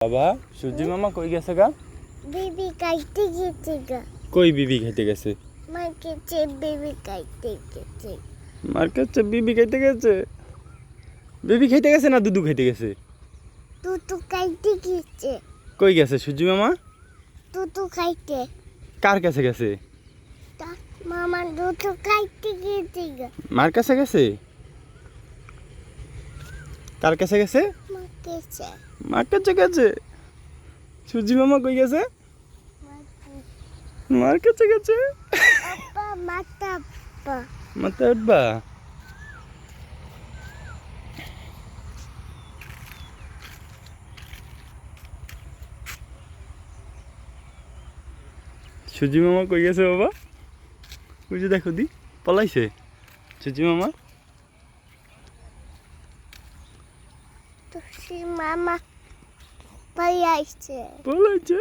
বাবা সূর্যি মামা কই গেছে গা? বেবি খাইতে গেছে গা। কই বিবি খাইতে গেছে? মার কাছে বেবি খাইতে গেছে। মার কাছে বিবি খাইতে গেছে? বিবি খাইতে গেছে না দুধু খাইতে গেছে? তুতু খাইতে গেছে। কই গেছে সূর্যি মামা? তুতু খাইতে। কার কাছে গেছে? তা মামা তুতু খাইতে গেছে গা। মার কাছে গেছে? কার কাছে গেছে? মার কাছে। মার কাছে গেছে? সূর্যি মামা কই গেছে? মার কাছে গেছে? আপা মাতা আপা। মাথায় উঠবা? সূর্যি মামা কই গেছে বাবা? ওই যে দেখো দি পলাইছে সূর্যি মামা। তো সে মামা পাই আইছে। পলাইছে?